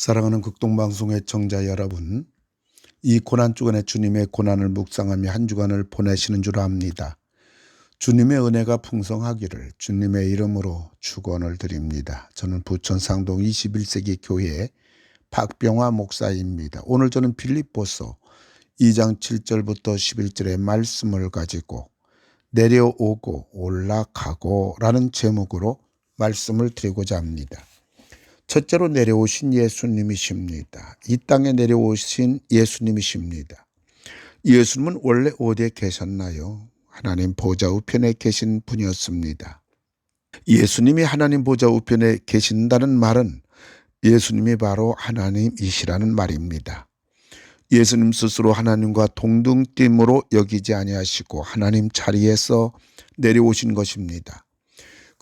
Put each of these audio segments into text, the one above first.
사랑하는 극동방송의 청자 여러분, 이 고난 주간에 주님의 고난을 묵상하며 한 주간을 보내시는 줄 압니다. 주님의 은혜가 풍성하기를 주님의 이름으로 축원을 드립니다. 저는 부천 상동 21세기 교회 박병화 목사입니다. 오늘 저는 빌립보서 2장 7절부터 11절의 말씀을 가지고 내려오고 올라가고 라는 제목으로 말씀을 드리고자 합니다. 첫째로 내려오신 예수님이십니다. 이 땅에 내려오신 예수님이십니다. 예수님은 원래 어디에 계셨나요? 하나님 보좌 우편에 계신 분이었습니다. 예수님이 하나님 보좌 우편에 계신다는 말은 예수님이 바로 하나님이시라는 말입니다. 예수님 스스로 하나님과 동등됨으로 여기지 아니하시고 하나님 자리에서 내려오신 것입니다.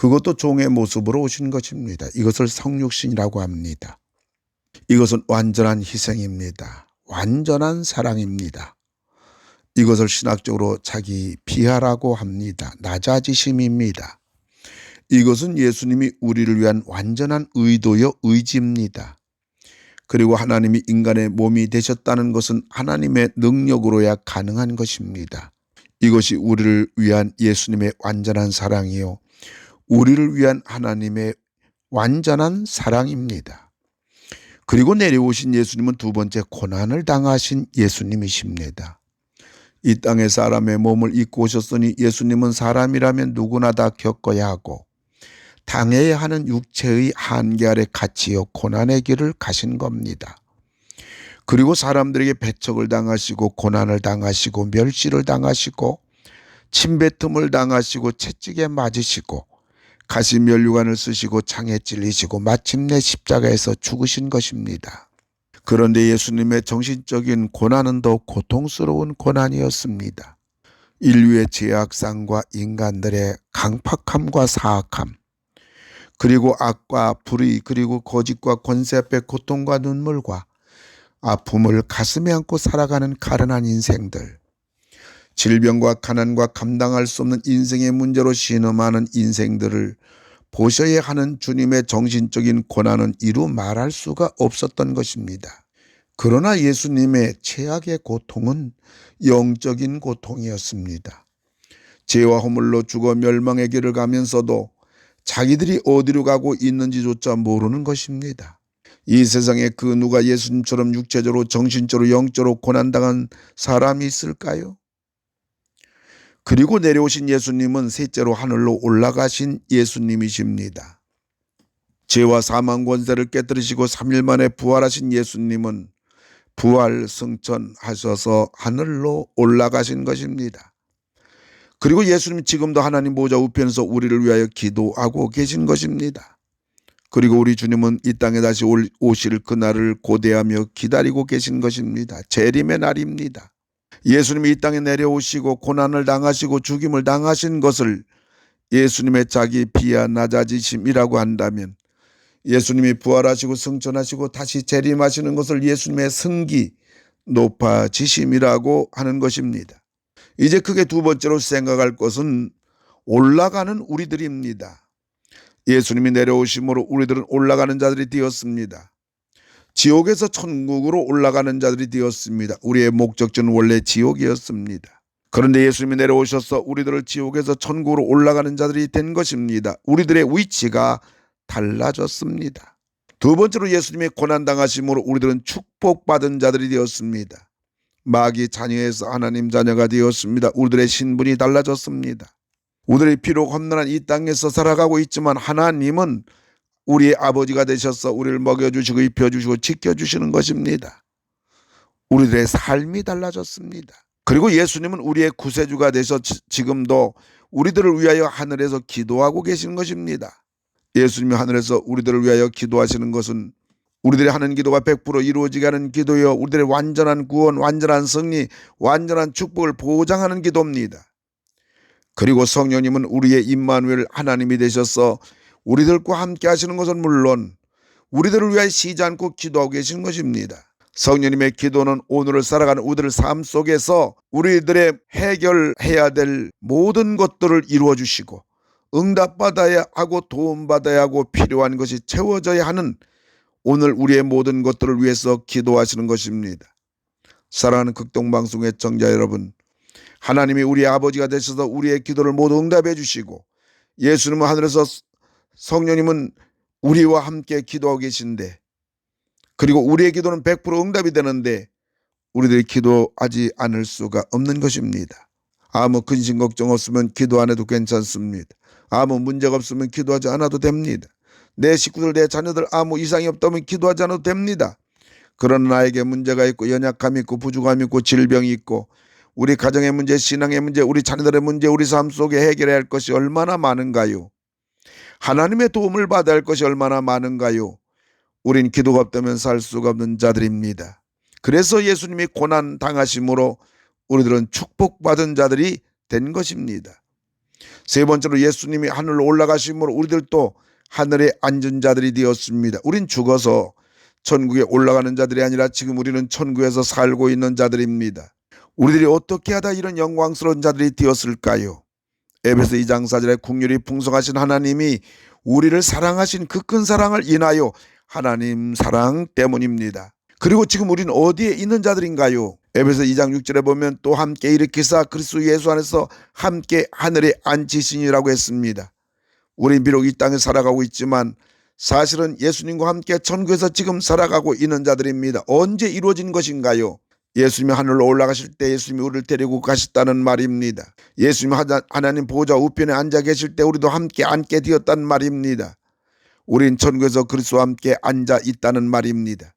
그것도 종의 모습으로 오신 것입니다. 이것을 성육신이라고 합니다. 이것은 완전한 희생입니다. 완전한 사랑입니다. 이것을 신학적으로 자기 비하라고 합니다. 낮아지심입니다. 이것은 예수님이 우리를 위한 완전한 의도여 의지입니다. 그리고 하나님이 인간의 몸이 되셨다는 것은 하나님의 능력으로야 가능한 것입니다. 이것이 우리를 위한 예수님의 완전한 사랑이요, 우리를 위한 하나님의 완전한 사랑입니다. 그리고 내려오신 예수님은 두 번째 고난을 당하신 예수님이십니다. 이 땅에 사람의 몸을 입고 오셨으니 예수님은 사람이라면 누구나 다 겪어야 하고 당해야 하는 육체의 한계 아래 갇히어 고난의 길을 가신 겁니다. 그리고 사람들에게 배척을 당하시고 고난을 당하시고 멸시를 당하시고 침뱉음을 당하시고 채찍에 맞으시고 가시면류관을 쓰시고 창에 찔리시고 마침내 십자가에서 죽으신 것입니다. 그런데 예수님의 정신적인 고난은 더 고통스러운 고난이었습니다. 인류의 죄악상과 인간들의 강팍함과 사악함, 그리고 악과 불의, 그리고 거짓과 권세 앞에 고통과 눈물과 아픔을 가슴에 안고 살아가는 가련한 인생들, 질병과 가난과 감당할 수 없는 인생의 문제로 신음하는 인생들을 보셔야 하는 주님의 정신적인 고난은 이루 말할 수가 없었던 것입니다. 그러나 예수님의 최악의 고통은 영적인 고통이었습니다. 죄와 허물로 죽어 멸망의 길을 가면서도 자기들이 어디로 가고 있는지조차 모르는 것입니다. 이 세상에 그 누가 예수님처럼 육체적으로 정신적으로 영적으로 고난당한 사람이 있을까요? 그리고 내려오신 예수님은 셋째로 하늘로 올라가신 예수님이십니다. 죄와 사망 권세를 깨뜨리시고 3일 만에 부활하신 예수님은 부활 승천하셔서 하늘로 올라가신 것입니다. 그리고 예수님 지금도 하나님 보좌 우편에서 우리를 위하여 기도하고 계신 것입니다. 그리고 우리 주님은 이 땅에 다시 오실 그날을 고대하며 기다리고 계신 것입니다. 재림의 날입니다. 예수님이 이 땅에 내려오시고 고난을 당하시고 죽임을 당하신 것을 예수님의 자기 비하 낮아지심이라고 한다면, 예수님이 부활하시고 승천하시고 다시 재림하시는 것을 예수님의 승기 높아지심이라고 하는 것입니다. 이제 크게 두 번째로 생각할 것은 올라가는 우리들입니다. 예수님이 내려오심으로 우리들은 올라가는 자들이 되었습니다. 지옥에서 천국으로 올라가는 자들이 되었습니다. 우리의 목적지는 원래 지옥이었습니다. 그런데 예수님이 내려오셔서 우리들을 지옥에서 천국으로 올라가는 자들이 된 것입니다. 우리들의 위치가 달라졌습니다. 두 번째로 예수님의 고난당하심으로 우리들은 축복받은 자들이 되었습니다. 마귀 자녀에서 하나님 자녀가 되었습니다. 우리들의 신분이 달라졌습니다. 우리들이 비록 험난한 이 땅에서 살아가고 있지만 하나님은 우리의 아버지가 되셔서 우리를 먹여주시고 입혀주시고 지켜주시는 것입니다. 우리들의 삶이 달라졌습니다. 그리고 예수님은 우리의 구세주가 되셔 지금도 우리들을 위하여 하늘에서 기도하고 계시는 것입니다. 예수님이 하늘에서 우리들을 위하여 기도하시는 것은 우리들의 하는 기도가 100% 이루어지게 하는 기도요, 우리들의 완전한 구원, 완전한 승리, 완전한 축복을 보장하는 기도입니다. 그리고 성령님은 우리의 임마누엘 하나님이 되셔서 우리들과 함께 하시는 것은 물론 우리들을 위하여 쉬지 않고 기도하고 계시는 것입니다. 성령님의 기도는 오늘을 살아가는 우리들의 삶 속에서 우리들의 해결해야 될 모든 것들을 이루어 주시고 응답받아야 하고 도움받아야 하고 필요한 것이 채워져야 하는 오늘 우리의 모든 것들을 위해서 기도하시는 것입니다. 사랑하는 극동방송 애청자 여러분, 하나님이 우리의 아버지가 되셔서 우리의 기도를 모두 응답해 주시고 예수님은 하늘에서 성령님은 우리와 함께 기도하고 계신데, 그리고 우리의 기도는 100% 응답이 되는데 우리들이 기도하지 않을 수가 없는 것입니다. 아무 근심 걱정 없으면 기도 안 해도 괜찮습니다. 아무 문제가 없으면 기도하지 않아도 됩니다. 내 식구들, 내 자녀들 아무 이상이 없다면 기도하지 않아도 됩니다. 그런 나에게 문제가 있고 연약함이 있고 부족함이 있고 질병이 있고 우리 가정의 문제, 신앙의 문제, 우리 자녀들의 문제, 우리 삶 속에 해결해야 할 것이 얼마나 많은가요? 하나님의 도움을 받아야 할 것이 얼마나 많은가요? 우린 기도가 없다면 살 수가 없는 자들입니다. 그래서 예수님이 고난 당하심으로 우리들은 축복받은 자들이 된 것입니다. 세 번째로 예수님이 하늘로 올라가심으로 우리들도 하늘에 앉은 자들이 되었습니다. 우린 죽어서 천국에 올라가는 자들이 아니라 지금 우리는 천국에서 살고 있는 자들입니다. 우리들이 어떻게 하다 이런 영광스러운 자들이 되었을까요? 에베소 2장 4절에 긍휼이 풍성하신 하나님이 우리를 사랑하신 그 큰 사랑을 인하여 하나님 사랑 때문입니다. 그리고 지금 우리는 어디에 있는 자들인가요? 에베소 2장 6절에 보면 또 함께 일으키사 그리스도 예수 안에서 함께 하늘에 앉히시니라고 했습니다. 우리 비록 이 땅에 살아가고 있지만 사실은 예수님과 함께 천국에서 지금 살아가고 있는 자들입니다. 언제 이루어진 것인가요? 예수님이 하늘로 올라가실 때 예수님이 우리를 데리고 가셨다는 말입니다. 예수님이 하나님 보좌 우편에 앉아 계실 때 우리도 함께 앉게 되었다는 말입니다. 우린 천국에서 그리스도와 함께 앉아 있다는 말입니다.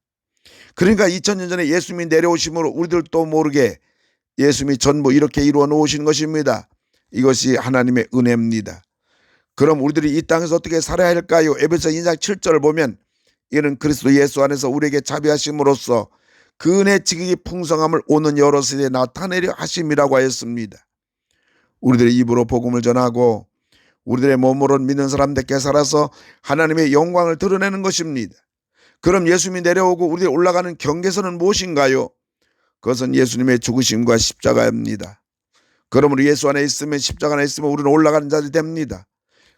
그러니까 2000년 전에 예수님이 내려오심으로 우리들도 모르게 예수님이 전부 이렇게 이루어 놓으신 것입니다. 이것이 하나님의 은혜입니다. 그럼 우리들이 이 땅에서 어떻게 살아야 할까요? 에베소 2장 7절을 보면 이는 그리스도 예수 안에서 우리에게 자비하심으로써 그 은혜 지극히 풍성함을 오는 여러 세대에 나타내려 하심이라고 하였습니다. 우리들의 입으로 복음을 전하고 우리들의 몸으로 믿는 사람들께 살아서 하나님의 영광을 드러내는 것입니다. 그럼 예수님이 내려오고 우리들이 올라가는 경계선은 무엇인가요? 그것은 예수님의 죽으심과 십자가입니다. 그러므로 예수 안에 있으면, 십자가 안에 있으면 우리는 올라가는 자들이 됩니다.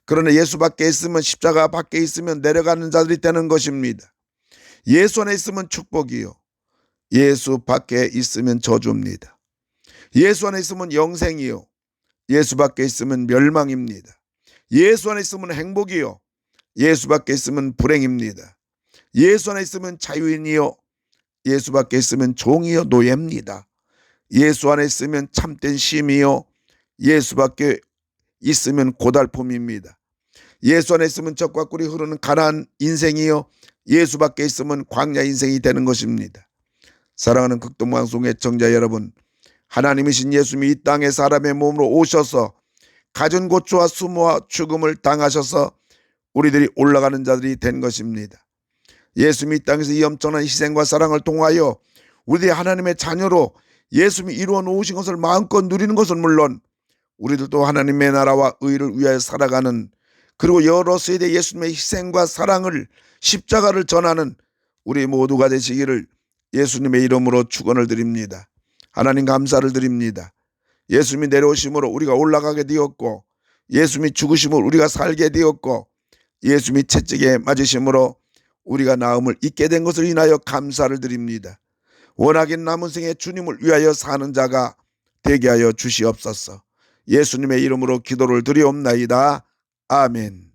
그러나 예수 밖에 있으면, 십자가 밖에 있으면 내려가는 자들이 되는 것입니다. 예수 안에 있으면 축복이요, 예수 밖에 있으면 저주입니다. 예수 안에 있으면 영생이요, 예수 밖에 있으면 멸망입니다. 예수 안에 있으면 행복이요, 예수 밖에 있으면 불행입니다. 예수 안에 있으면 자유인이요, 예수 밖에 있으면 종이요, 노예입니다. 예수 안에 있으면 참된 쉼이요, 예수 밖에 있으면 고달픔입니다. 예수 안에 있으면 젖과 꿀이 흐르는 가나안 인생이요, 예수 밖에 있으면 광야 인생이 되는 것입니다. 사랑하는 극동방송 애청자 여러분, 하나님이신 예수님이 이 땅에 사람의 몸으로 오셔서 가진 고초와 수모와 죽음을 당하셔서 우리들이 올라가는 자들이 된 것입니다. 예수님이 이 땅에서 이 엄청난 희생과 사랑을 통하여 우리들이 하나님의 자녀로 예수님이 이루어 놓으신 것을 마음껏 누리는 것은 물론 우리들도 하나님의 나라와 의를 위하여 살아가는, 그리고 여러 세대 예수님의 희생과 사랑을, 십자가를 전하는 우리 모두가 되시기를 예수님의 이름으로 축원을 드립니다. 하나님 감사를 드립니다. 예수님이 내려오심으로 우리가 올라가게 되었고, 예수님이 죽으심으로 우리가 살게 되었고, 예수님이 채찍에 맞으심으로 우리가 나음을 잊게 된 것을 인하여 감사를 드립니다. 원하긴 남은 생에 주님을 위하여 사는 자가 되게 하여 주시옵소서. 예수님의 이름으로 기도를 드리옵나이다. 아멘.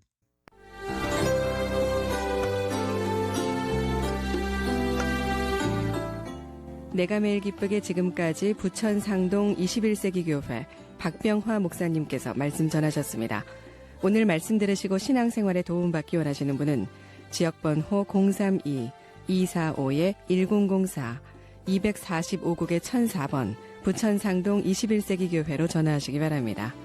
내가 매일 기쁘게 지금까지 부천 상동 21세기 교회 박병화 목사님께서 말씀 전하셨습니다. 오늘 말씀 들으시고 신앙생활에 도움받기 원하시는 분은 지역번호 032-245-1004 245국의 1004번 부천 상동 21세기 교회로 전화하시기 바랍니다.